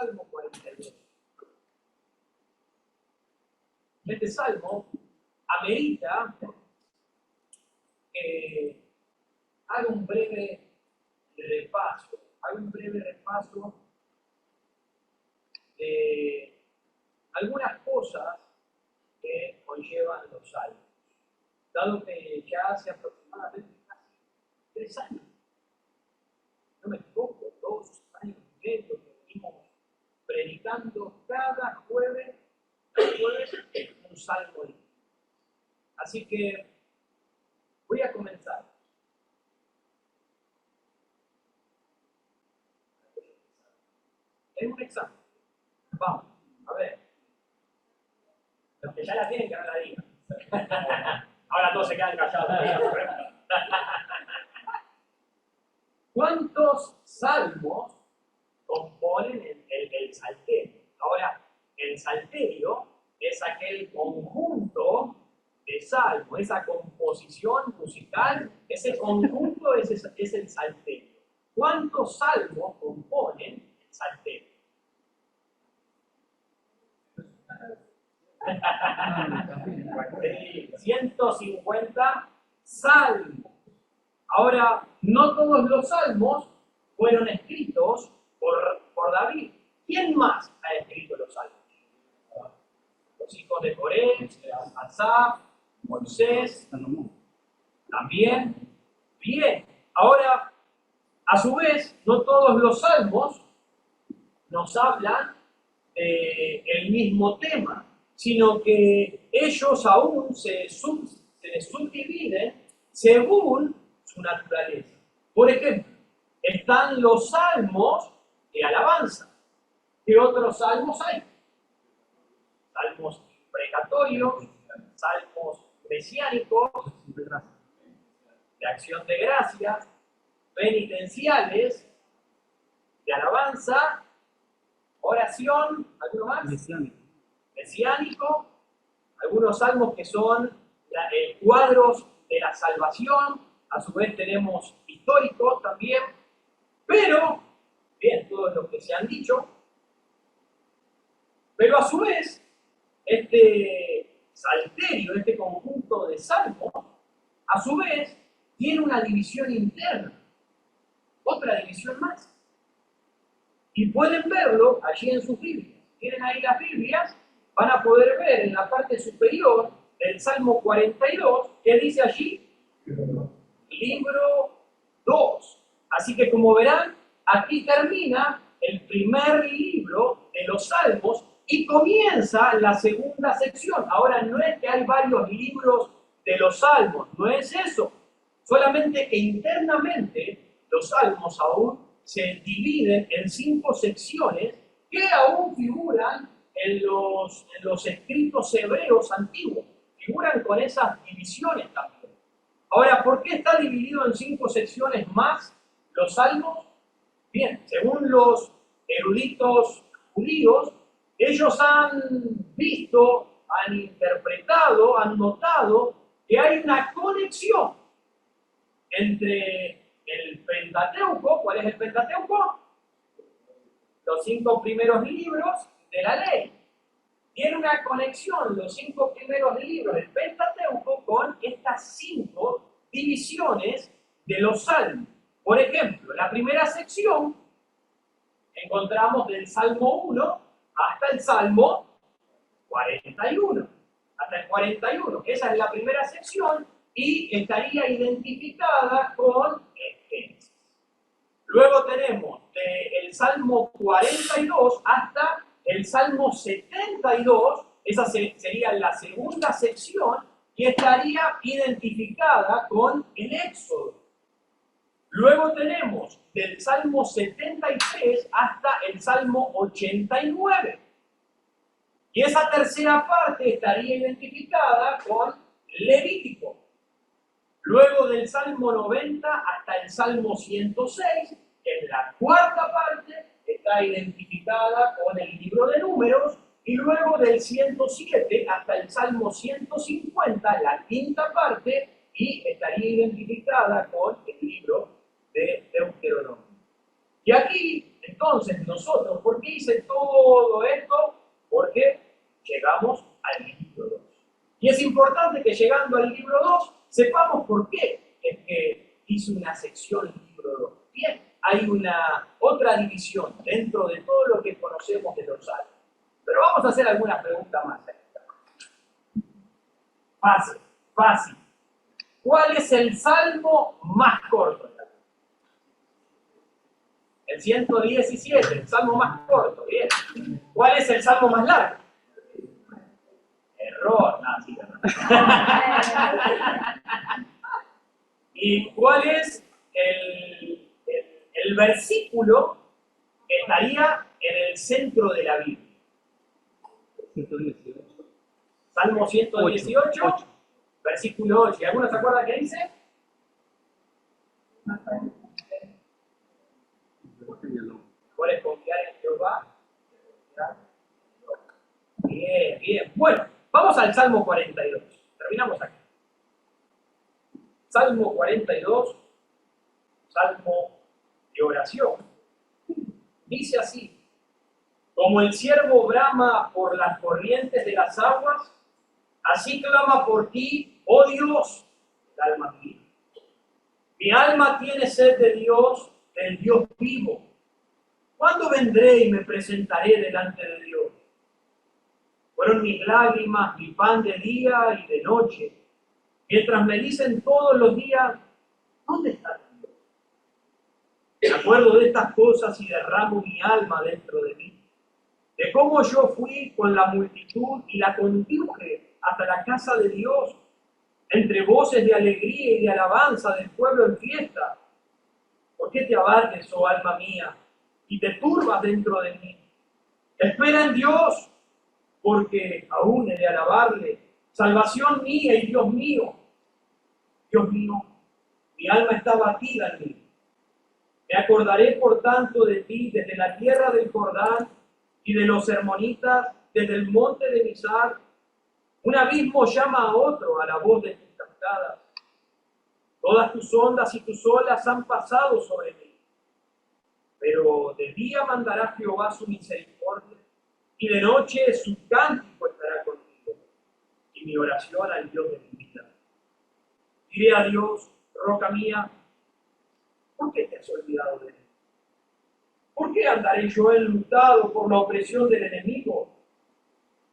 Salmo 42. Este salmo amerita que haga un breve repaso de algunas cosas que conllevan los salmos, dado que ya hace aproximadamente casi 3 años, no me equivoco, 2 años y medio que venimos predicando cada jueves un salmo distinto. Así que voy a comenzar. Es un examen. Vamos, a ver. Los que ya la tienen, que no la digan. Ahora todos se quedan callados. ¿Cuántos salmos componen el salterio? Ahora, el salterio es aquel conjunto de salmos, esa composición musical, ese conjunto es el salterio. ¿Cuántos salmos componen el salterio? 150 salmos. Ahora, no todos los salmos fueron escritos por David. ¿Quién más ha escrito los salmos? Los hijos de Coré, Asaf, Moisés, también. Bien, ahora, a su vez, no todos los salmos nos hablan del mismo tema, sino que ellos aún se subdividen según su naturaleza. Por ejemplo, están los salmos de alabanza. ¿Qué otros salmos hay? Salmos imprecatorios, salmos mesiánicos, de acción de gracias, penitenciales, de alabanza, oración, ¿alguno más? Mesiánico, algunos salmos que son cuadros de la salvación, a su vez tenemos históricos también, pero, bien, todos los que se han dicho, pero a su vez, este salterio, este conjunto de salmos, a su vez, tiene una división interna, otra división más. Y pueden verlo allí en sus Biblias. Tienen ahí las Biblias, van a poder ver en la parte superior del Salmo 42, que dice allí, libro 2. Así que como verán, aquí termina el primer libro de los Salmos y comienza la segunda sección. Ahora, no es que hay varios libros de los Salmos, no es eso. Solamente que internamente los Salmos aún se dividen en 5 secciones que aún figuran en los escritos hebreos antiguos. Figuran con esas divisiones también. Ahora, ¿por qué está dividido en 5 secciones más los Salmos? Bien, según los eruditos judíos, ellos han visto, han interpretado, han notado que hay una conexión entre el Pentateuco. ¿Cuál es el Pentateuco? Los 5 primeros libros de la ley. Tiene una conexión los 5 primeros libros del Pentateuco con estas 5 divisiones de los salmos. Por ejemplo, la primera sección encontramos del Salmo 1 hasta el Salmo 41. Hasta el 41. Esa es la primera sección y estaría identificada con Génesis. Luego tenemos del Salmo 42 hasta el Salmo 72, esa sería la segunda sección y estaría identificada con el Éxodo. Luego tenemos del Salmo 73 hasta el Salmo 89. Y esa tercera parte estaría identificada con Levítico. Luego del Salmo 90 hasta el Salmo 106, en la cuarta parte está identificada con el libro de Números, y luego del 107 hasta el Salmo 150, la quinta parte, y estaría identificada con el libro de Deuteronomio. Y aquí, en Entonces nosotros, ¿por qué hice todo esto? Porque llegamos al libro 2. Y es importante que llegando al libro 2 sepamos por qué es que hice una sección libro 2. Bien, hay una otra división dentro de todo lo que conocemos de los salmos. Pero vamos a hacer algunas preguntas más. Fácil, fácil. ¿Cuál es el salmo más corto? El 117, el salmo más corto, bien. ¿Cuál es el salmo más largo? Error, no, sí, error. ¿Y cuál es el versículo que estaría en el centro de la Biblia? 118. Salmo 118, 8. versículo 8. ¿Y alguno se acuerda qué dice? ¿Cuál es confiar en Jehová? Bien, bien. Bueno, vamos al Salmo 42. Terminamos aquí. Salmo 42, salmo de oración. Dice así: como el ciervo brama por las corrientes de las aguas, así clama por ti, oh Dios, el alma mía. Mi alma tiene sed de Dios, del Dios vivo. ¿Cuándo vendré y me presentaré delante de Dios? Fueron mis lágrimas, mi pan de día y de noche, mientras me dicen todos los días, ¿dónde está Dios? Me acuerdo de estas cosas y derramo mi alma dentro de mí, de cómo yo fui con la multitud y la conduje hasta la casa de Dios, entre voces de alegría y de alabanza del pueblo en fiesta. ¿Por qué te abates, oh alma mía, y te turbas dentro de mí? Espera en Dios, porque aún he de alabarle, salvación mía y Dios mío. Dios mío, mi alma está batida en mí. Me acordaré por tanto de ti desde la tierra del Jordán y de los hermonitas, desde el monte de Mizar. Un abismo llama a otro a la voz de tus cascadas. Todas tus ondas y tus olas han pasado sobre mí. Pero de día mandará Jehová su misericordia, y de noche su cántico estará contigo, y mi oración al Dios de mi vida. Diré a Dios, roca mía, ¿por qué te has olvidado de mí? ¿Por qué andaré yo enlutado por la opresión del enemigo?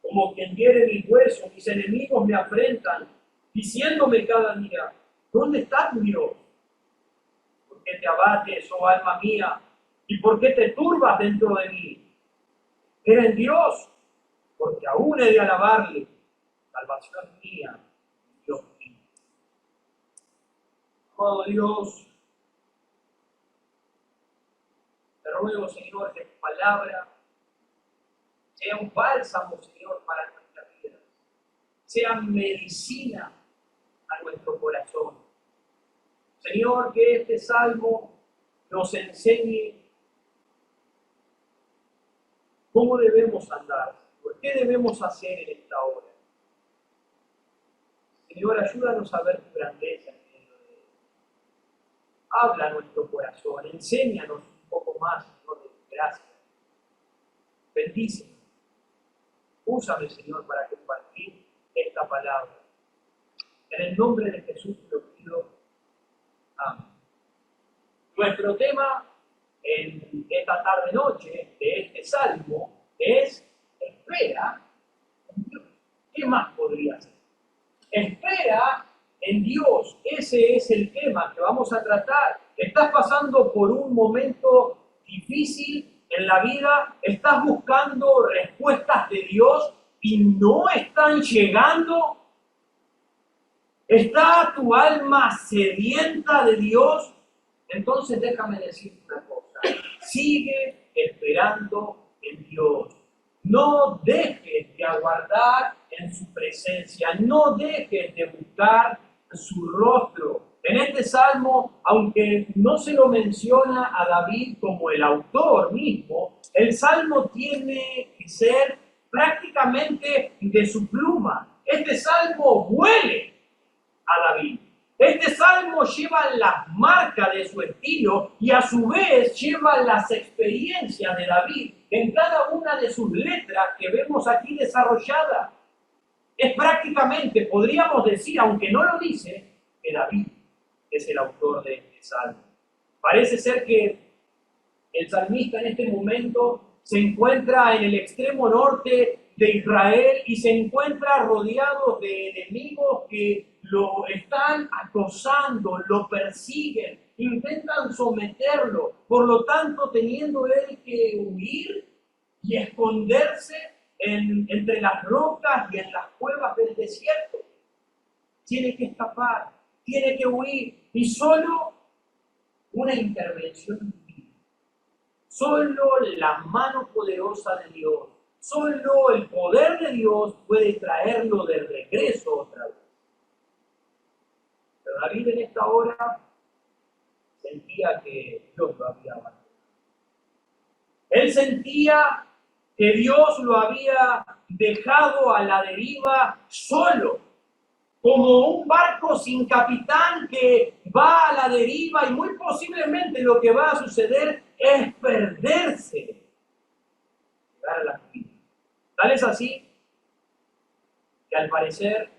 Como quien hiere mis huesos, mis enemigos me afrentan, diciéndome cada día, ¿dónde está tu Dios? ¿Por qué te abates, oh alma mía? ¿Y por qué te turbas dentro de mí? Era en Dios, porque aún he de alabarle, salvación mía, Dios mío. Amado Dios, te ruego, Señor, que tu palabra sea un bálsamo, Señor, para nuestras vidas, sea medicina a nuestro corazón. Señor, que este salmo nos enseñe cómo debemos andar, qué debemos hacer en esta hora. Señor, ayúdanos a ver tu grandeza en medio de él. Habla a nuestro corazón, enséñanos un poco más, Señor, de tu gracia. Bendícenos. Úsame, Señor, para compartir esta palabra. En el nombre de Jesús te lo pido. Amén. Nuestro tema en esta tarde-noche de este salmo es espera en Dios. ¿Qué más podría ser? Espera en Dios. Ese es el tema que vamos a tratar. Estás pasando por un momento difícil en la vida, estás buscando respuestas de Dios y no están llegando. ¿Está tu alma sedienta de Dios? Entonces déjame decirte una cosa. Sigue esperando en Dios. No dejes de aguardar en su presencia. No dejes de buscar su rostro. En este salmo, aunque no se lo menciona a David como el autor mismo, el salmo tiene que ser prácticamente de su pluma. Este salmo huele a David. Este salmo lleva las marcas de su estilo y a su vez lleva las experiencias de David en cada una de sus letras que vemos aquí desarrolladas. Es prácticamente, podríamos decir, aunque no lo dice, que David es el autor de este salmo. Parece ser que el salmista en este momento se encuentra en el extremo norte de Israel y se encuentra rodeado de enemigos que lo están acosando, lo persiguen, intentan someterlo, por lo tanto teniendo él que huir y esconderse entre las rocas y en las cuevas del desierto. Tiene que escapar, tiene que huir y solo una intervención divina, solo la mano poderosa de Dios, solo el poder de Dios puede traerlo de regreso otra vez. Pero David en esta hora sentía que Dios lo había abandonado. Él sentía que Dios lo había dejado a la deriva solo, como un barco sin capitán que va a la deriva y muy posiblemente lo que va a suceder es perderse. Llegar a la vida. Tal es así que al parecer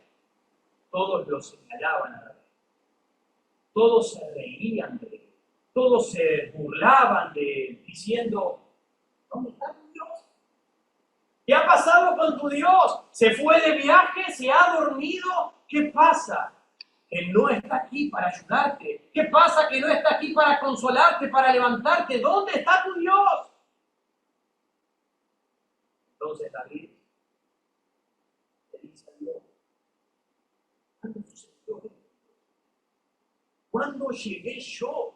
todos lo señalaban a David. Todos se reían de él. Todos se burlaban de él, diciendo, ¿dónde está tu Dios? ¿Qué ha pasado con tu Dios? ¿Se fue de viaje? ¿Se ha dormido? ¿Qué pasa? Él no está aquí para ayudarte. ¿Qué pasa que no está aquí para consolarte, para levantarte? ¿Dónde está tu Dios? Entonces David le dice a Dios, ¿cuándo sucedió esto? ¿Cuándo llegué yo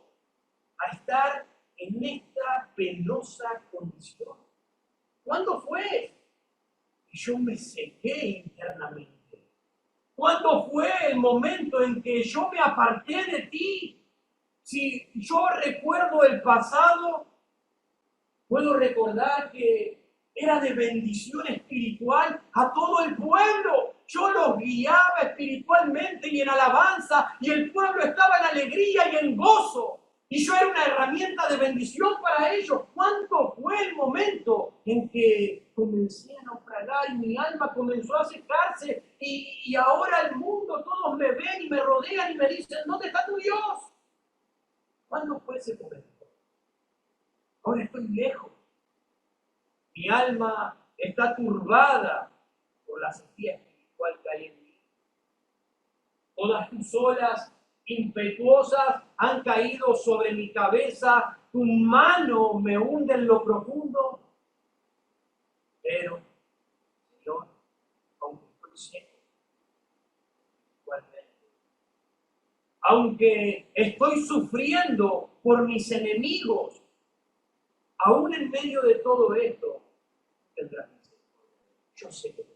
a estar en esta penosa condición? ¿Cuándo fue que yo me sequé internamente? ¿Cuándo fue el momento en que yo me aparté de ti? Si yo recuerdo el pasado, puedo recordar que era de bendición espiritual a todo el pueblo. Yo los guiaba espiritualmente y en alabanza, y el pueblo estaba en alegría y en gozo. Y yo era una herramienta de bendición para ellos. ¿Cuánto fue el momento en que comencé a naufragar y mi alma comenzó a secarse? Y ahora el mundo, todos me ven y me rodean y me dicen, ¿dónde está tu Dios? ¿Cuándo fue ese momento? Ahora estoy lejos. Mi alma está turbada por la sequía espiritual que hay en mí. Todas tus olas impetuosas han caído sobre mi cabeza, tu mano me hunde en lo profundo. Pero, Señor, aunque estoy seco, igualmente, aunque estoy sufriendo por mis enemigos, aún en medio de todo esto, tendrás misericordia. Yo sé que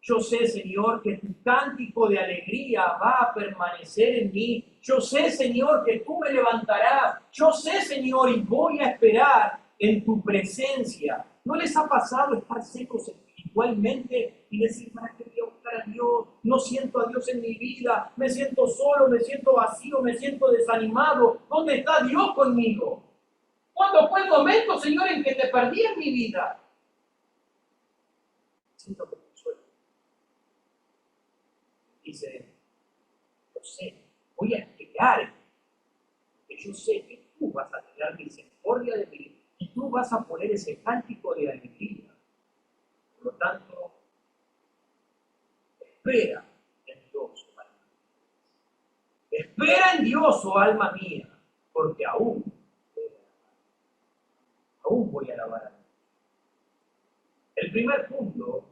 yo sé, Señor, que tu cántico de alegría va a permanecer en mí. Yo sé, Señor, que tú me levantarás. Yo sé, Señor, y voy a esperar en tu presencia. ¿No les ha pasado estar secos espiritualmente y decir, ¿para qué voy a buscar a Dios? No siento a Dios en mi vida. Me siento solo, me siento vacío, me siento desanimado. ¿Dónde está Dios conmigo? ¿Cuándo fue el momento, Señor, en que te perdí en mi vida? Siento que dice, yo sé, voy a esperar, porque yo sé que tú vas a tener misericordia de mí y tú vas a poner ese cántico de alegría. Por lo tanto, espera en Dios, oh alma mía. Espera en Dios, oh alma mía, porque aún voy a alabar a Dios. El primer punto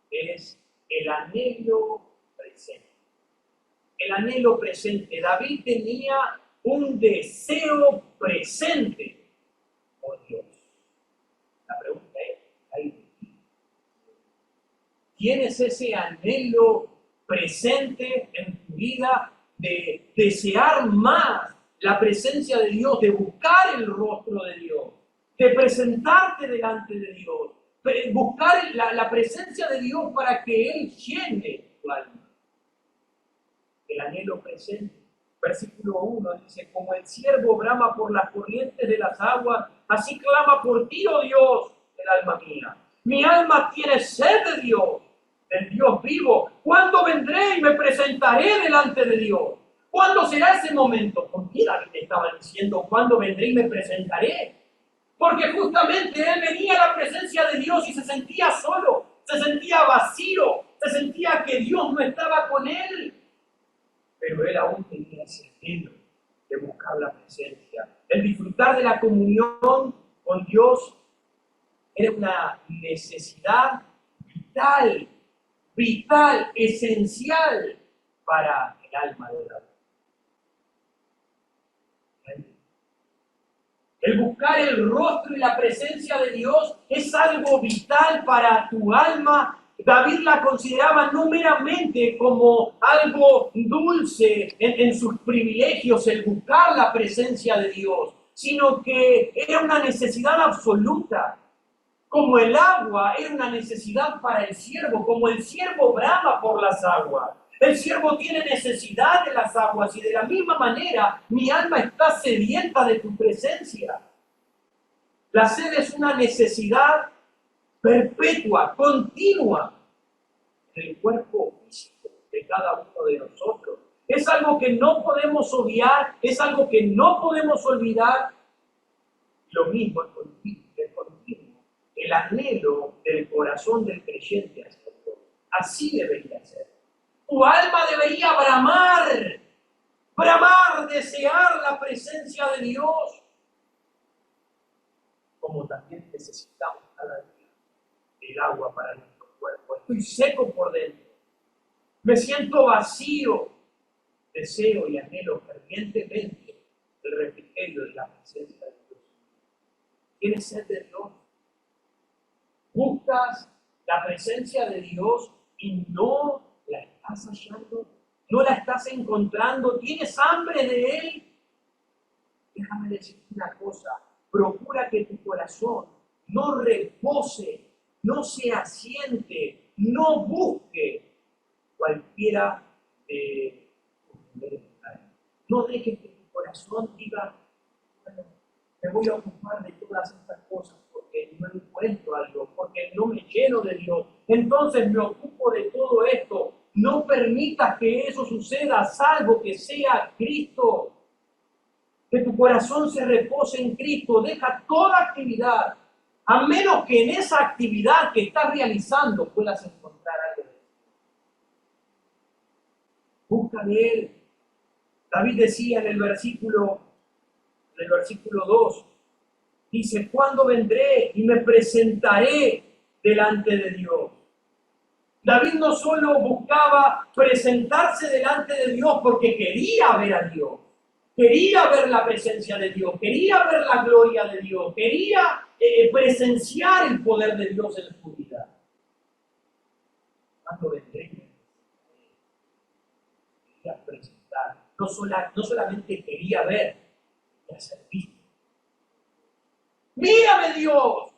es el anhelo presente. El anhelo presente. David tenía un deseo presente por Dios. La pregunta es, ¿tienes ese anhelo presente en tu vida de desear más la presencia de Dios, de buscar el rostro de Dios, de presentarte delante de Dios, buscar la presencia de Dios para que Él llene tu alma? el anhelo presente. Versículo 1 dice, como el ciervo brama por las corrientes de las aguas, así clama por ti, oh Dios, el alma mía. Mi alma tiene sed de Dios, del Dios vivo. ¿Cuándo vendré y me presentaré delante de Dios? ¿Cuándo será ese momento? ¿Por qué David estaba diciendo, cuándo vendré y me presentaré? Porque justamente él venía a la presencia de Dios y se sentía solo, se sentía vacío, se sentía que Dios no estaba con él. Pero él aún tenía ese anhelo de buscar la presencia. El disfrutar de la comunión con Dios era una necesidad vital, vital, esencial para el alma de David. El buscar el rostro y la presencia de Dios es algo vital para tu alma. David la consideraba no meramente como algo dulce en sus privilegios, el buscar la presencia de Dios, sino que era una necesidad absoluta. Como el agua era una necesidad para el siervo, como el siervo brama por las aguas. El siervo tiene necesidad de las aguas y de la misma manera mi alma está sedienta de tu presencia. La sed es una necesidad perpetua, continua en el cuerpo físico de cada uno de nosotros. Es algo que no podemos obviar, es algo que no podemos olvidar. Lo mismo es continuo, el anhelo del corazón del creyente hacia Dios. Así debería ser. Tu alma debería bramar, desear la presencia de Dios, como también necesitamos cada día el agua para nuestro cuerpo. Estoy seco por dentro, me siento vacío, deseo y anhelo fervientemente el refrigerio de la presencia de Dios. ¿Tienes sed de Dios? ¿Buscas la presencia de Dios y no la estás hallando? ¿No la estás encontrando? ¿Tienes hambre de Él? Déjame decirte una cosa. Procura que tu corazón no repose, no se asiente, no busque cualquiera de tus deberes. No dejes que tu corazón diga, bueno, me voy a ocupar de todas estas cosas porque no encuentro a Dios, porque no me lleno de Dios. Entonces me ocupo de todo esto. No permitas que eso suceda, salvo que sea Cristo. Que tu corazón se repose en Cristo. Deja toda actividad, a menos que en esa actividad que estás realizando puedas encontrar algo de Dios. Busca de Él. David decía en el versículo 2, dice, ¿cuándo vendré y me presentaré delante de Dios? David no solo buscaba presentarse delante de Dios porque quería ver a Dios, quería ver la presencia de Dios, quería ver la gloria de Dios, quería presenciar el poder de Dios en su vida. ¿Cuándo vendré? Quería presentar. No solamente quería ver, quería ser visto. Mírame Dios,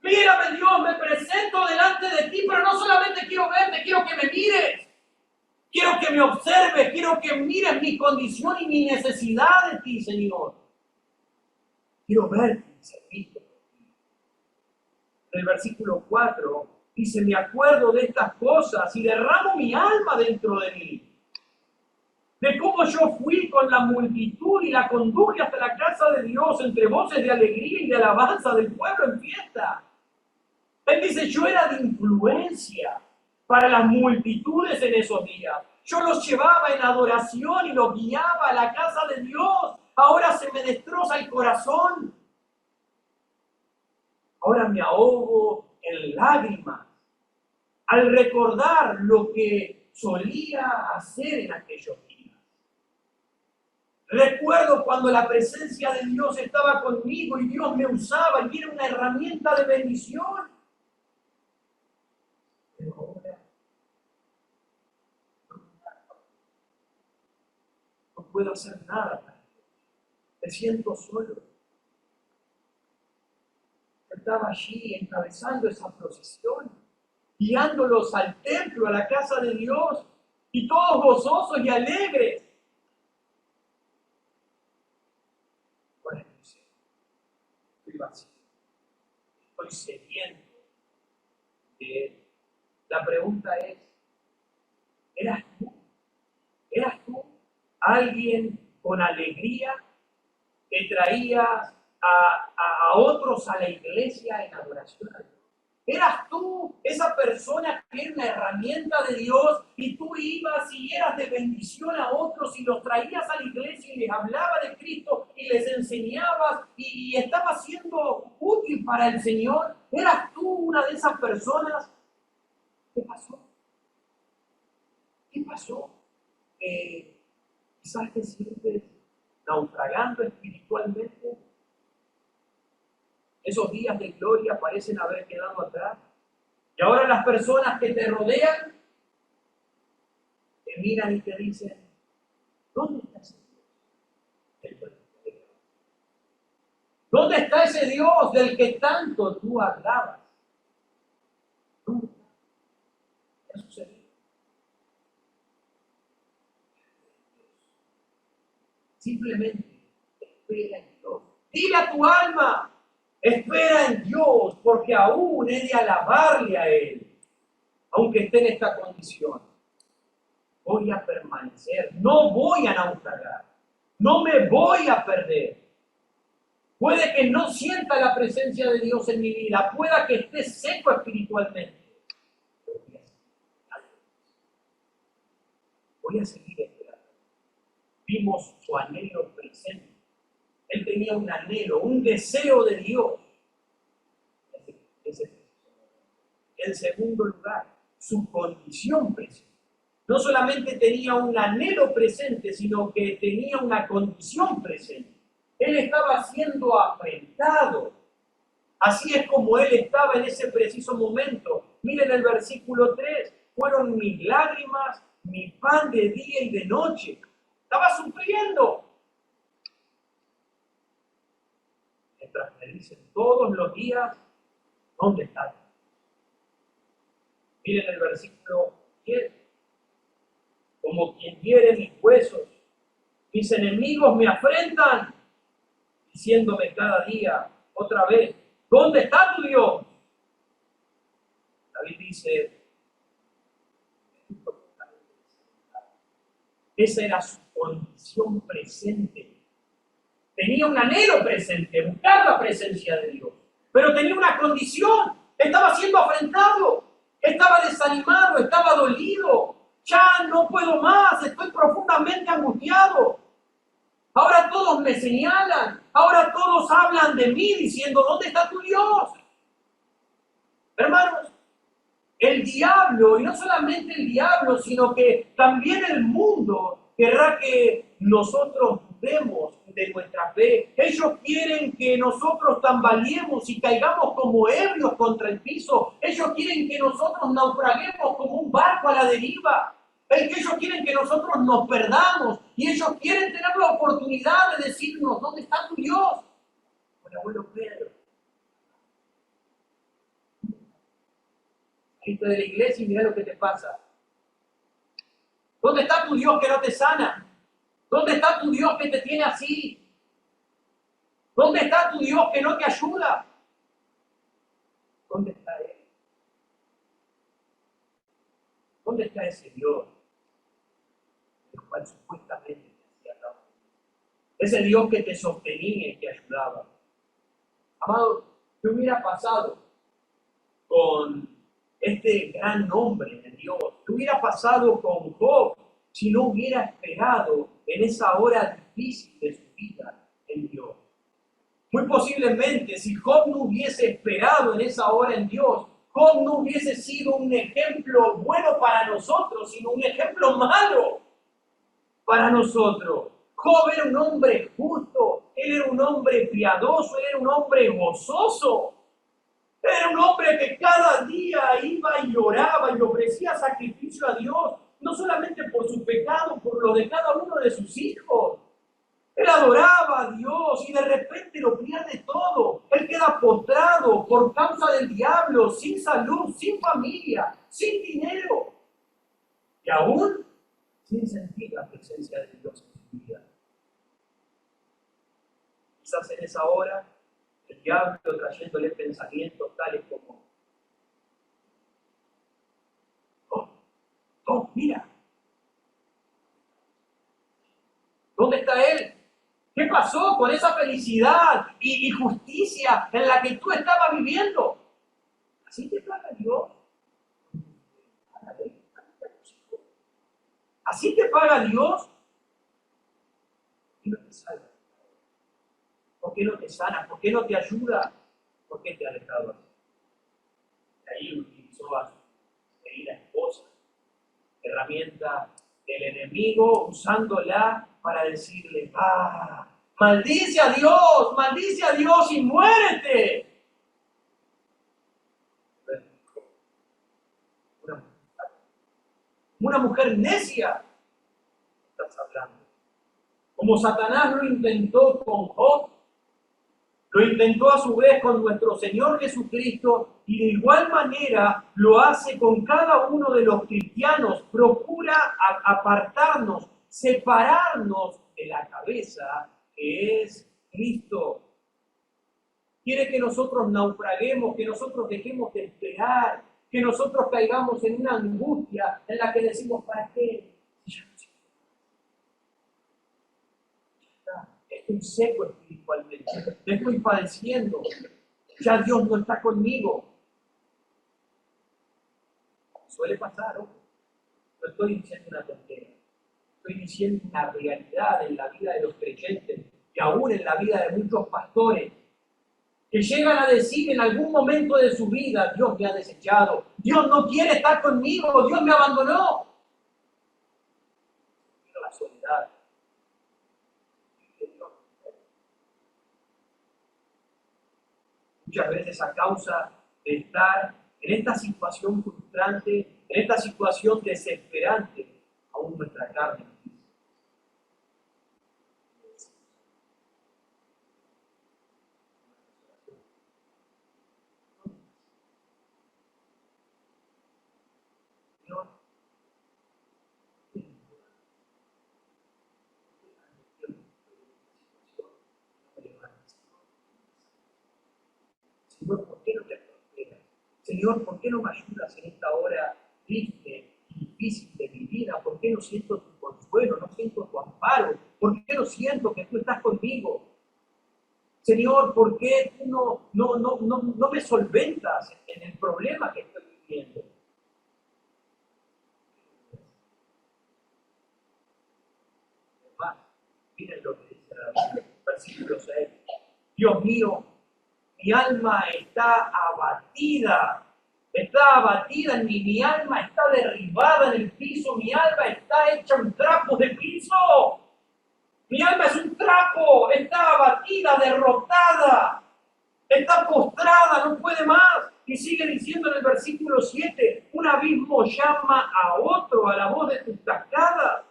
me presento delante de ti, pero no solamente quiero verte, quiero que me mires. Quiero que me observes, quiero que mires mi condición y mi necesidad de ti, Señor. Quiero verte y ser visto por ti. En el versículo 4 dice, me acuerdo de estas cosas y derramo mi alma dentro de mí. De cómo yo fui con la multitud y la conduje hasta la casa de Dios entre voces de alegría y de alabanza del pueblo en fiesta. Él dice, yo era de influencia para las multitudes en esos días. Yo los llevaba en adoración y los guiaba a la casa de Dios. Ahora se me destroza el corazón. Ahora me ahogo en lágrimas al recordar lo que solía hacer en aquellos días. Recuerdo cuando la presencia de Dios estaba conmigo y Dios me usaba y era una herramienta de bendición. Pero ahora no puedo hacer nada para Dios. Me siento solo. Estaba allí encabezando esa procesión, guiándolos al templo, a la casa de Dios. y todos gozosos y alegres. Ahora estoy vacío, estoy sediento de Él. La pregunta es, ¿eras tú? ¿Eras tú alguien con alegría que traías a otros a la iglesia en adoración a Dios? ¿Eras tú esa persona que era una herramienta de Dios y tú ibas y eras de bendición a otros y los traías a la iglesia y les hablaba de Cristo y les enseñabas y estabas siendo útil para el Señor? ¿Eras tú una de esas personas? ¿Qué pasó? ¿Qué pasó? Quizás te sientes naufragando espiritualmente. Esos días de gloria parecen haber quedado atrás. Y ahora las personas que te rodean te miran y te dicen, ¿dónde está ese Dios? ¿Dónde está ese Dios del que tanto tú hablabas? ¿Dónde está? ¿Qué ha sucedido? Simplemente espera en Dios. Dile a tu alma, espera en Dios, porque aún he de alabarle a Él, aunque esté en esta condición. Voy a permanecer, no voy a naufragar, no me voy a perder. Puede que no sienta la presencia de Dios en mi vida, pueda que esté seco espiritualmente. Voy a seguir esperando. Vimos su anhelo presente. Él tenía un anhelo, un deseo de Dios. En segundo lugar, su condición presente. No solamente tenía un anhelo presente, sino que tenía una condición presente. Él estaba siendo afrentado. Así es como él estaba en ese preciso momento. Miren el versículo 3. Fueron mis lágrimas, mi pan de día y de noche. Estaba sufriendo. Mientras me dicen todos los días, ¿dónde estás? Miren el versículo 10. Como quien hiere mis huesos, mis enemigos me afrentan, diciéndome cada día, otra vez, ¿dónde está tu Dios? David dice, esa era su condición presente. Tenía un anhelo presente, buscar la presencia de Dios, pero tenía una condición, estaba siendo afrentado, estaba desanimado, estaba dolido, ya no puedo más, estoy profundamente angustiado. Ahora todos me señalan, ahora todos hablan de mí diciendo, ¿dónde está tu Dios? Hermanos, el diablo, y no solamente el diablo, sino que también el mundo querrá que nosotros dudemos de nuestra fe. Ellos quieren que nosotros tambaleemos y caigamos como ebrios contra el piso. Ellos quieren que nosotros naufraguemos como un barco a la deriva. Ellos quieren que nosotros nos perdamos y ellos quieren tener la oportunidad de decirnos, ¿dónde está tu Dios? Con el abuelo Pedro. Cristo de la iglesia y mira lo que te pasa. ¿Dónde está tu Dios que no te sana? ¿Dónde está tu Dios que te tiene así? ¿Dónde está tu Dios que no te ayuda? ¿Dónde está Él? ¿Dónde está ese Dios? El cual supuestamente te hacía trabajo. Ese Dios que te sostenía y te ayudaba. Amado, ¿qué hubiera pasado con este gran hombre de Dios? ¿Qué hubiera pasado con Job si no hubiera esperado en esa hora difícil de su vida en Dios? Muy posiblemente, si Job no hubiese esperado en esa hora en Dios, Job no hubiese sido un ejemplo bueno para nosotros, sino un ejemplo malo para nosotros. Job era un hombre justo, él era un hombre piadoso, él era un hombre gozoso. Era un hombre que cada día iba y oraba y ofrecía sacrificio a Dios, no solamente por su pecado, por lo de cada uno de sus hijos. Él adoraba a Dios y de repente lo pierde todo. Él queda postrado por causa del diablo, sin salud, sin familia, sin dinero. Y aún sin sentir la presencia de Dios en su vida. Quizás en esa hora, el diablo trayéndole pensamientos tales como: oh, mira, ¿dónde está él? ¿Qué pasó con esa felicidad y justicia en la que tú estabas viviendo? ¿Así te paga Dios? ¿Así te paga Dios? ¿Por qué no te salva? ¿Por qué no te sana? ¿Por qué no te ayuda? ¿Por qué te ha dejado así? De ahí utilizó a su querida esposa, herramienta del enemigo, usándola para decirle: maldice a Dios y muérete. Una mujer necia, estás hablando. Como Satanás lo intentó con Job, lo intentó a su vez con nuestro Señor Jesucristo, y de igual manera lo hace con cada uno de los cristianos. Procura apartarnos, separarnos de la cabeza que es Cristo. Quiere que nosotros naufraguemos, que nosotros dejemos de esperar, que nosotros caigamos en una angustia en la que decimos: ¿para qué? Estoy seco espiritualmente, estoy padeciendo, ya Dios no está conmigo. Suele pasar, ¿no? No estoy diciendo una tontería, estoy diciendo una realidad en la vida de los creyentes y aún en la vida de muchos pastores que llegan a decir en algún momento de su vida: Dios me ha desechado, Dios no quiere estar conmigo, Dios me abandonó. Pero la soledad. Muchas veces a causa de estar en esta situación frustrante, en esta situación desesperante, aún nuestra carne. Señor, ¿por qué no te prosperas? Señor, ¿por qué no me ayudas en esta hora triste y difícil de mi vida? ¿Por qué no siento tu consuelo, no siento tu amparo? ¿Por qué no siento que tú estás conmigo? Señor, ¿por qué tú no me solventas en el problema que estoy viviendo? Además, miren lo que dice la Biblia, versículo 6. Dios mío, mi alma está abatida en mi alma está derribada en el piso, mi alma está hecha un trapo de piso. Mi alma es un trapo, está abatida, derrotada, está postrada, no puede más. Y sigue diciendo en el versículo 7, un abismo llama a otro a la voz de tus cascadas.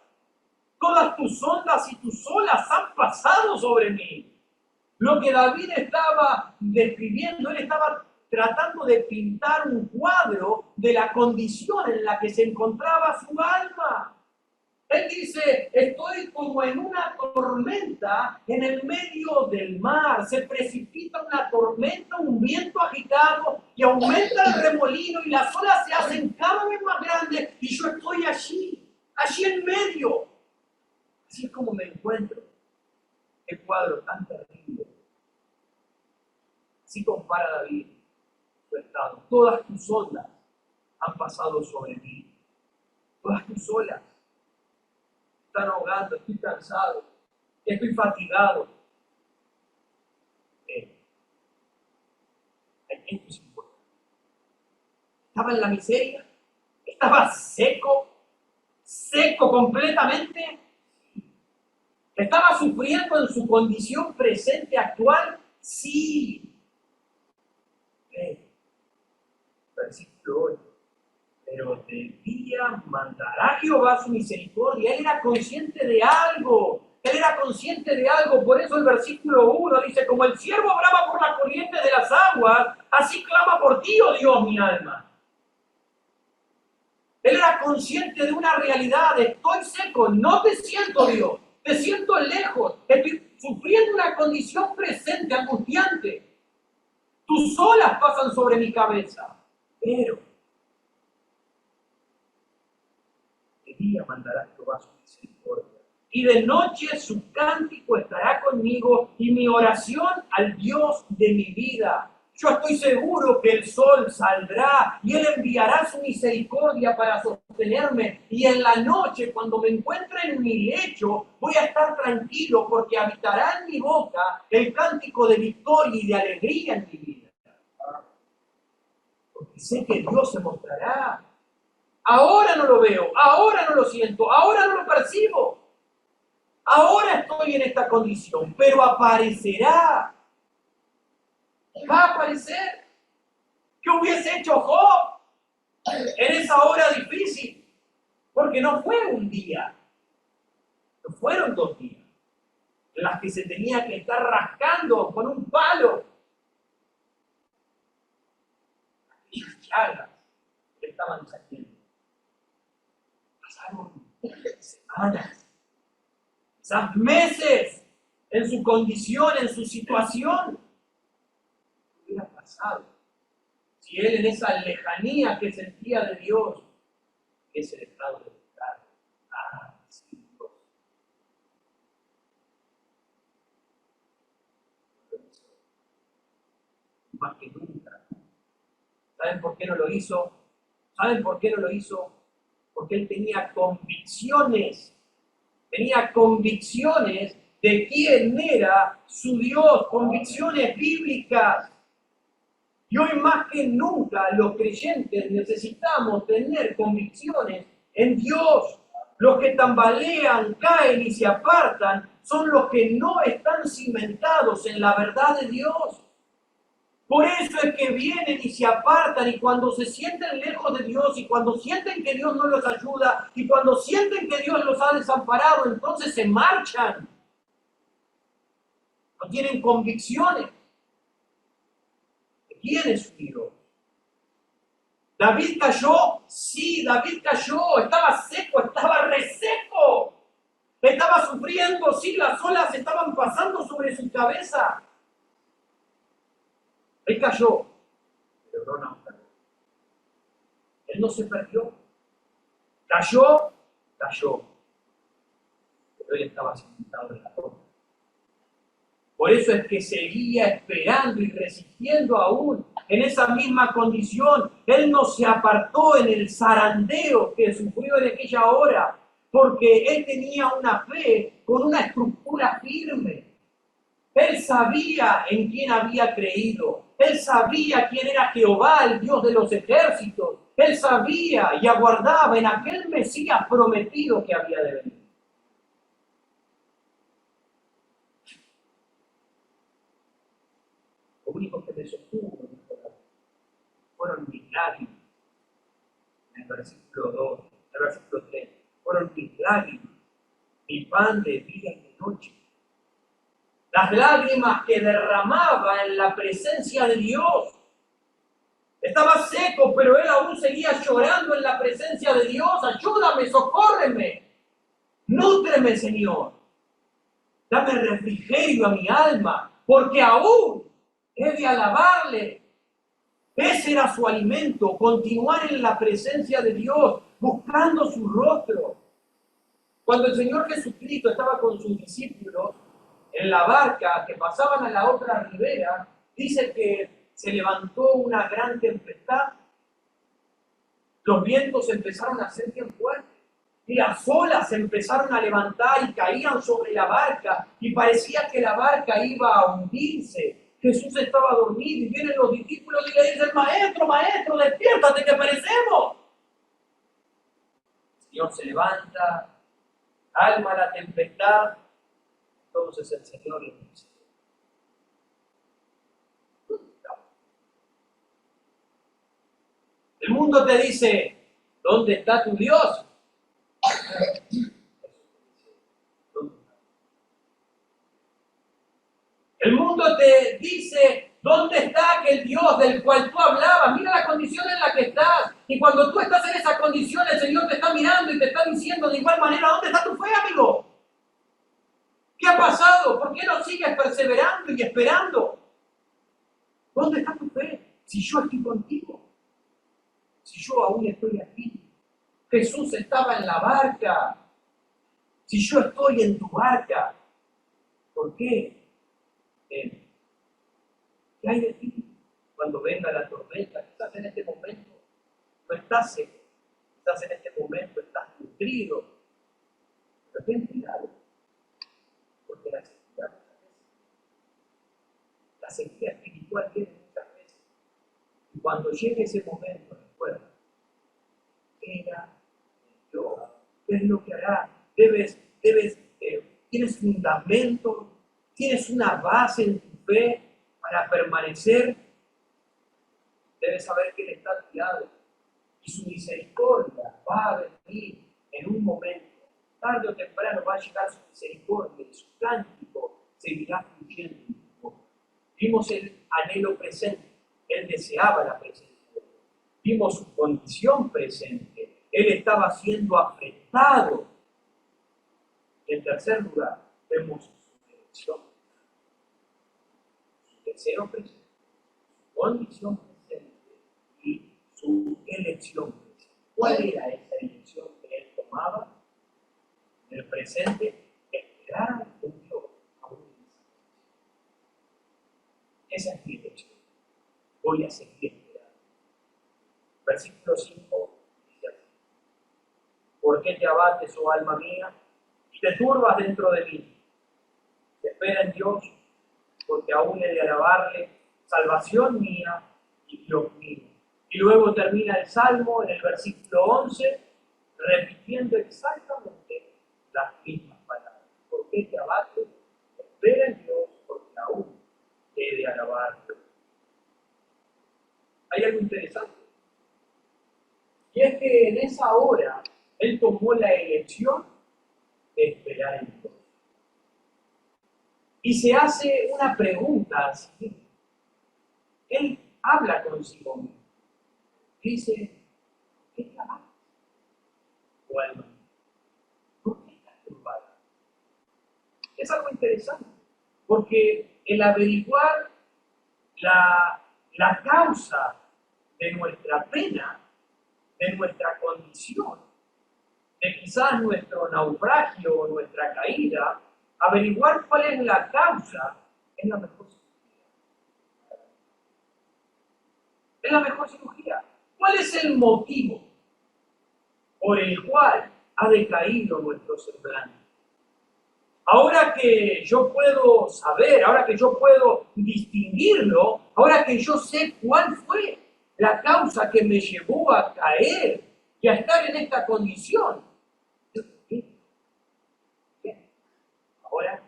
Todas tus ondas y tus olas han pasado sobre mí. Lo que David estaba describiendo, él estaba tratando de pintar un cuadro de la condición en la que se encontraba su alma. Él dice: estoy como en una tormenta en el medio del mar. Se precipita una tormenta, un viento agitado, y aumenta el remolino y las olas se hacen cada vez más grandes, y yo estoy allí en medio. Así es como me encuentro. Qué cuadro tan terrible. Así compara David su estado. Todas tus ondas han pasado sobre mí. Todas tus olas están ahogando. Estoy cansado. Estoy fatigado. Esto es importante. Estaba en la miseria. Estaba seco completamente. ¿Estaba sufriendo en su condición presente, actual? Sí. Versículo 8. Pero de día mandará Jehová su misericordia. Él era consciente de algo. Por eso el versículo 1 dice: como el ciervo brama por la corriente de las aguas, así clama por ti, oh Dios, mi alma. Él era consciente de una realidad: estoy seco, no te siento, Dios, te siento lejos, estoy sufriendo una condición presente, angustiante. Tus olas pasan sobre mi cabeza, pero de día mandará Jehová su misericordia, y de noche su cántico estará conmigo, y mi oración al Dios de mi vida. Yo estoy seguro que el sol saldrá y Él enviará su misericordia para sostenerme. Y en la noche, cuando me encuentre en mi lecho, voy a estar tranquilo porque habitará en mi boca el cántico de victoria y de alegría en mi vida. Porque sé que Dios se mostrará. Ahora no lo veo, ahora no lo siento, ahora no lo percibo. Ahora estoy en esta condición, pero aparecerá. Va a aparecer. ¿Qué hubiese hecho Job en esa hora difícil? Porque no fue un día, no fueron 2 días en las que se tenía que estar rascando con un palo. Aquellas llagas que estaban saliendo. Pasaron semanas, quizás meses en su condición, en su situación. ¿Qué hubiera pasado si él, en esa lejanía que sentía de Dios, hubiese dejado de buscar? Ah, sí, Dios. Más que nunca. ¿Saben por qué no lo hizo? ¿Saben por qué no lo hizo? Porque él tenía convicciones de quién era su Dios, convicciones bíblicas. Y hoy más que nunca los creyentes necesitamos tener convicciones en Dios. Los que tambalean, caen y se apartan son los que no están cimentados en la verdad de Dios. Por eso es que vienen y se apartan, y cuando se sienten lejos de Dios, y cuando sienten que Dios no los ayuda, y cuando sienten que Dios los ha desamparado, entonces se marchan. No tienen convicciones de quién es su Dios. David cayó, sí, David cayó, estaba seco, estaba reseco. Estaba sufriendo, sí, las olas estaban pasando sobre su cabeza. Él cayó, pero no naufragó. Él no se perdió. Cayó, pero él estaba sentado en la roca. Por eso es que seguía esperando y resistiendo aún en esa misma condición. Él no se apartó en el zarandeo que sufrió en aquella hora, porque él tenía una fe con una estructura firme. Él sabía en quién había creído. Él sabía quién era Jehová, el Dios de los ejércitos. Él sabía y aguardaba en aquel Mesías prometido que había de venir. Lo único que me sostuvo fueron mis lágrimas. En el versículo 2, en el versículo 3, fueron mis lágrimas, mi pan de día y de noche. Las lágrimas que derramaba en la presencia de Dios. Estaba seco, pero él aún seguía llorando en la presencia de Dios. Ayúdame, socórreme. Nútreme, Señor. Dame refrigerio a mi alma, porque aún he de alabarle. Ese era su alimento, continuar en la presencia de Dios, buscando su rostro. Cuando el Señor Jesucristo estaba con sus discípulos en la barca que pasaban a la otra ribera, dice que se levantó una gran tempestad. Los vientos empezaron a ser bien fuertes y las olas se empezaron a levantar y caían sobre la barca y parecía que la barca iba a hundirse. Jesús estaba dormido y vienen los discípulos y le dicen: maestro, maestro, despiértate que perecemos. El Señor se levanta, calma la tempestad. Entonces el Señor le dice: el mundo te dice: ¿dónde está tu Dios? El mundo te dice: ¿Dónde está aquel Dios del cual tú hablabas? Mira la condición en la que estás. Y cuando tú estás en esa condición, el Señor te está mirando y te está diciendo de igual manera, ¿dónde está tu fe, amigo? ¿Qué ha pasado? ¿Por qué no sigues perseverando y esperando? ¿Dónde está tu fe? Si yo estoy contigo, si yo aún estoy aquí. Jesús estaba en la barca. Si yo estoy en tu barca, ¿por qué? ¿Qué hay de ti cuando venga la tormenta? Quizás en este momento no estás seco, quizás en este momento estás nutrido, pero ten cuidado, porque la sequía espiritual viene muchas veces. Y cuando llegue ese momento, recuerda, era Dios. ¿Qué es lo que hará? Tienes fundamento, tienes una base en tu fe para permanecer. Debes saber que Él está a tu lado y su misericordia va a venir en un momento. Tarde o temprano va a llegar su misericordia y su cántico seguirá fluyendo en tu boca. Vimos el anhelo presente, Él deseaba la presencia de Dios. Vimos su condición presente, Él estaba siendo afectado. En tercer lugar, vemos su elección, su deseo presente, su condición presente y su elección presente. ¿Cuál era esa elección que Él tomaba? En el presente, esperar en Dios aún en esa condición. Esa es mi elección. Voy a seguir esperando. Versículo 5 dice así: ¿por qué te abates, oh alma mía, y te turbas dentro de mí? Espera en Dios, porque aún he de alabarle, salvación mía y Dios mío. Y luego termina el Salmo en el versículo 11, repitiendo exactamente las mismas palabras. ¿Por qué te abates? Espera en Dios, porque aún he de alabarle. Hay algo interesante. Y es que en esa hora, Él tomó la elección de esperar en Dios. Y se hace una pregunta así. Él habla consigo mismo. Dice: ¿qué te abates, oh alma mía? ¿Por qué estás turbada? Es algo interesante, porque el averiguar la causa de nuestra pena, de nuestra condición, de quizás nuestro naufragio o nuestra caída, averiguar cuál es la causa es la mejor cirugía. Es la mejor cirugía. ¿Cuál es el motivo por el cual ha decaído nuestro semblante? Ahora que yo puedo saber, ahora que yo puedo distinguirlo, ahora que yo sé cuál fue la causa que me llevó a caer y a estar en esta condición. Bien. Ahora,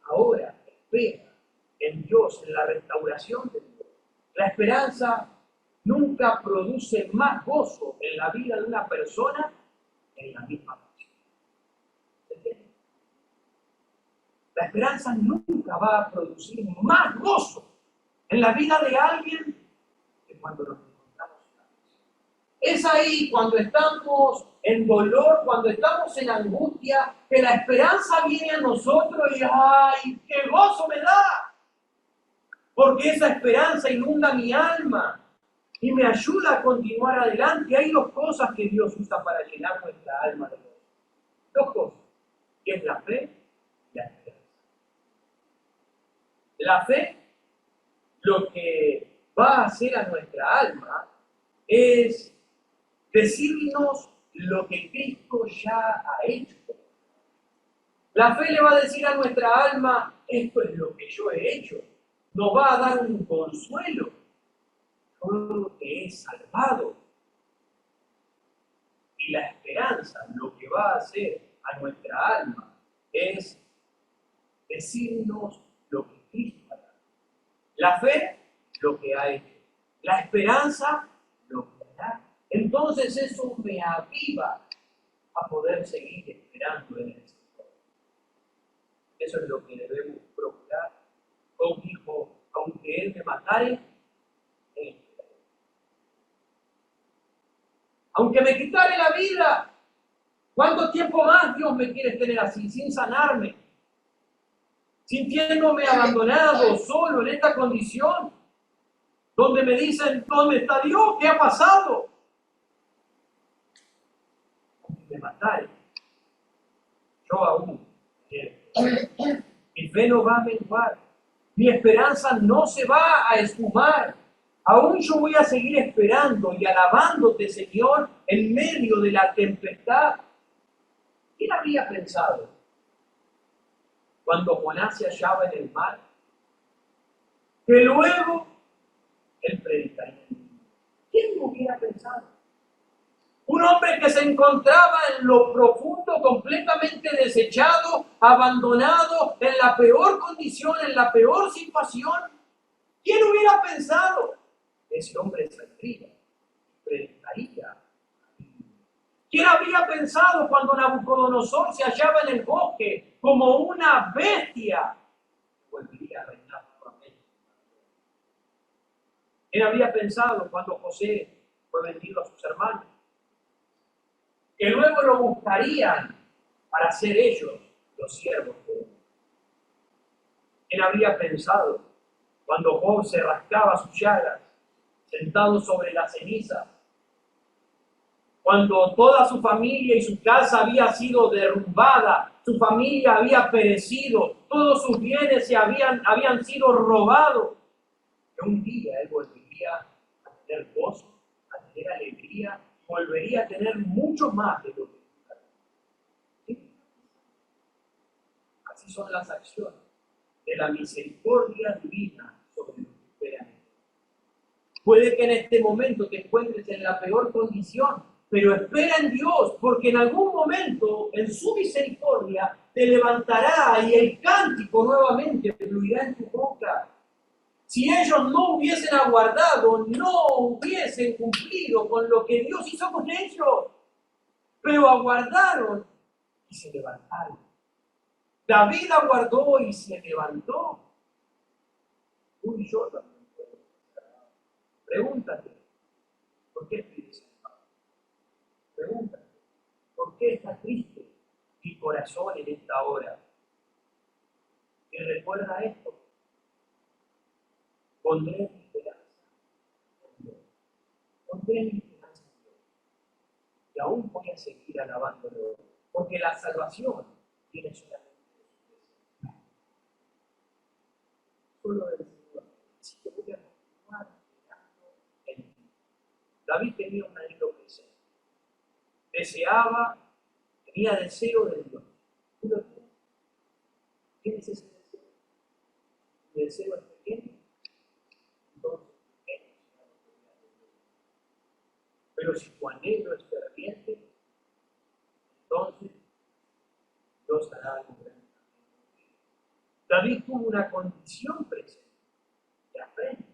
ahora espera en Dios, en la restauración de Dios. La esperanza nunca produce más gozo en la vida de una persona que en la misma pasión. ¿Entiendes? La esperanza nunca va a producir más gozo en la vida de alguien que cuando nos encontramos en la pasión. Es ahí cuando estamos en dolor, cuando estamos en angustia, que la esperanza viene a nosotros y ¡ay, qué gozo me da! Porque esa esperanza inunda mi alma y me ayuda a continuar adelante. Hay dos cosas que Dios usa para llenar nuestra alma de gozo. Dos cosas, que es la fe y la esperanza. La fe, lo que va a hacer a nuestra alma es decirnos lo que Cristo ya ha hecho. La fe le va a decir a nuestra alma: esto es lo que yo he hecho. Nos va a dar un consuelo. Yo te he salvado. Y la esperanza, lo que va a hacer a nuestra alma es decirnos lo que Cristo hará. La fe, lo que ha hecho. La esperanza, lo que hará. Entonces eso me aviva a poder seguir esperando en el Señor. Eso es lo que debemos procurar. Job dijo, aunque él me matare, él me dará. Aunque me quitare la vida, ¿cuánto tiempo más Dios me quiere tener así, sin sanarme? Sintiéndome abandonado, solo, en esta condición, donde me dicen, ¿dónde está Dios? ¿Qué ha pasado? Aunque me matare, yo aún quiero. Mi fe no va a menguar, mi esperanza no se va a esfumar. Aún yo voy a seguir esperando y alabándote, Señor, en medio de la tempestad. ¿Quién habría pensado cuando Jonás se hallaba en el mar que luego él predicaría? ¿Quién lo hubiera pensado? Un hombre que se encontraba en lo profundo, completamente desechado, abandonado, en la peor condición, en la peor situación. ¿Quién hubiera pensado? Ese hombre saldría, predicaría. ¿Quién habría pensado cuando Nabucodonosor se hallaba en el bosque como una bestia? Volvería a reinar nuevamente. ¿Quién habría pensado cuando José fue vendido a sus hermanos? Que luego lo buscarían para ser ellos los siervos de Dios. ¿Quién habría pensado cuando Job se rascaba sus llagas, sentado sobre la ceniza, cuando toda su familia y su casa había sido derrumbada, su familia había perecido, todos sus bienes habían sido robados, que un día él volvería a tener gozo, a tener alegría, volvería a tener mucho más de lo que nunca? Así son las acciones de la misericordia divina sobre los que esperan. Puede que en este momento te encuentres en la peor condición, pero espera en Dios, porque en algún momento, en su misericordia, te levantará y el cántico nuevamente fluirá en tu boca. Si ellos no hubiesen aguardado, no hubiesen cumplido con lo que Dios hizo con ellos, pero aguardaron y se levantaron. David aguardó y se levantó. Tú y yo también podemos. Pregúntate, ¿por qué pides? Pregúntate, ¿por qué está triste mi corazón en esta hora? Y recuerda esto, pondré mi esperanza en Dios. Pondré mi esperanza en Dios. Y aún voy a seguir alabándolo, porque la salvación tiene solamente de su presencia. Solo del Señor. Así que voy a continuar esperando en ti. David tenía un anhelo presente. Deseaba, tenía deseo de Dios. ¿Tú lo tienes? ¿Tienes ese deseo? ¿Tu deseo es pequeño? Entonces, pequeño será lo que voy a tener. Pero si tu anhelo es ferviente, entonces Dios hará algo grande. David tuvo una condición presente. Ya aprende.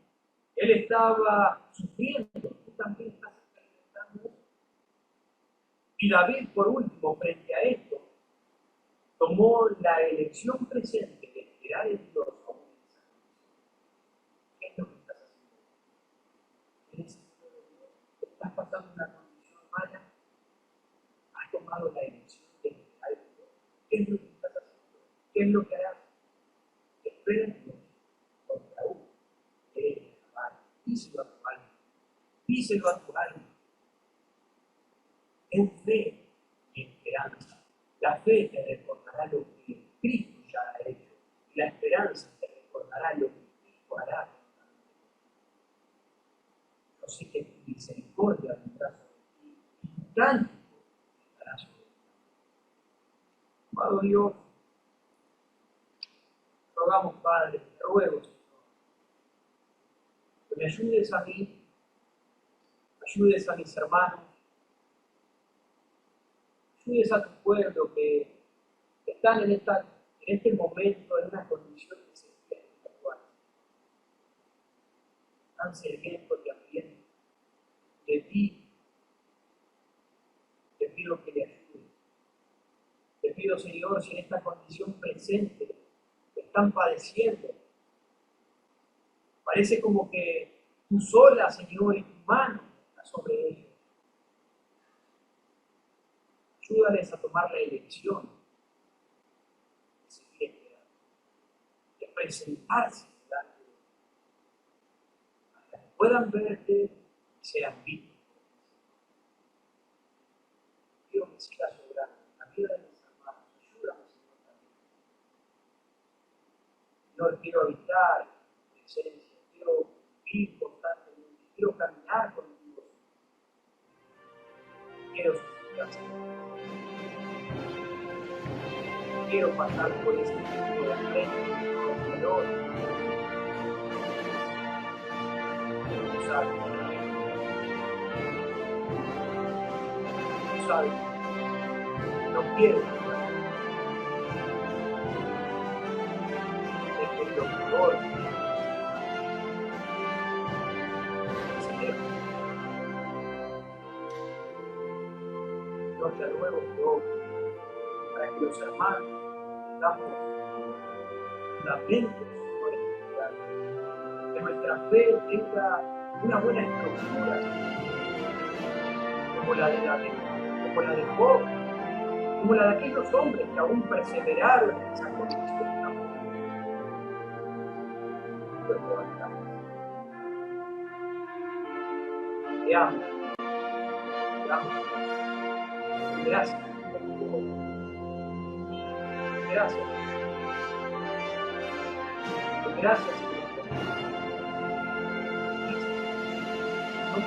Él estaba sufriendo. Tú también estás experimentando eso. Y David, por último, frente a esto, tomó la elección presente de esperar en Dios aún en esa condición. ¿Qué es lo que estás haciendo? En ese tiempo de Dios, estás pasando una condición mala, has tomado la elección de esperar en Dios. ¿Qué es lo que estás haciendo? ¿Qué es lo que harás? Espera en Dios, porque aún te eres capaz. Díselo a tu alma. Díselo a tu alma. En fe y esperanza. La fe te recordará lo que Cristo ya ha hecho. Y la esperanza te recordará lo que Cristo hará. Yo sé que tu misericordia vendrá sobre ti y tu cántico estará sobre ti. Amado Dios, rogamos, Padre, te ruego, Señor, que me ayudes a mí, ayudes a mis hermanos, ayudes a tu pueblo que están en este momento en una condición desesperada. Están sedientos y hambrientos de ti. Te pido que le ayudes. Te pido, Señor, si en esta condición presente están padeciendo. Parece como que tú sola, Señor, y tu mano está sobre ellos. Ayúdales a tomar la elección de seguir esperando, de presentarse delante de ti, para que puedan verte y sean vistos. Quiero que sigas obrando en la vida de mis hermanos. Ayúdame, Señor, también. Señor, quiero habitar tu presencia, quiero vivir constantemente, quiero caminar contigo. Quiero suspirar, Señor. Quiero pasar por ese tiempo de frente, con dolor. Tú sabes, tú sabes, no quiero estar de que lo mejor se deje. Yo te ruego que obres para que los hermanos tengamos fundamentos, Señor, espirituales, que nuestra fe tenga una buena estructura, como la de David, como la de Job, como la de aquellos hombres que aún perseveraron en esa condición tan buena. Pues levantamos. Te amo, te amo. Gracias por tu obra. Gracias. Gracias, Señor. No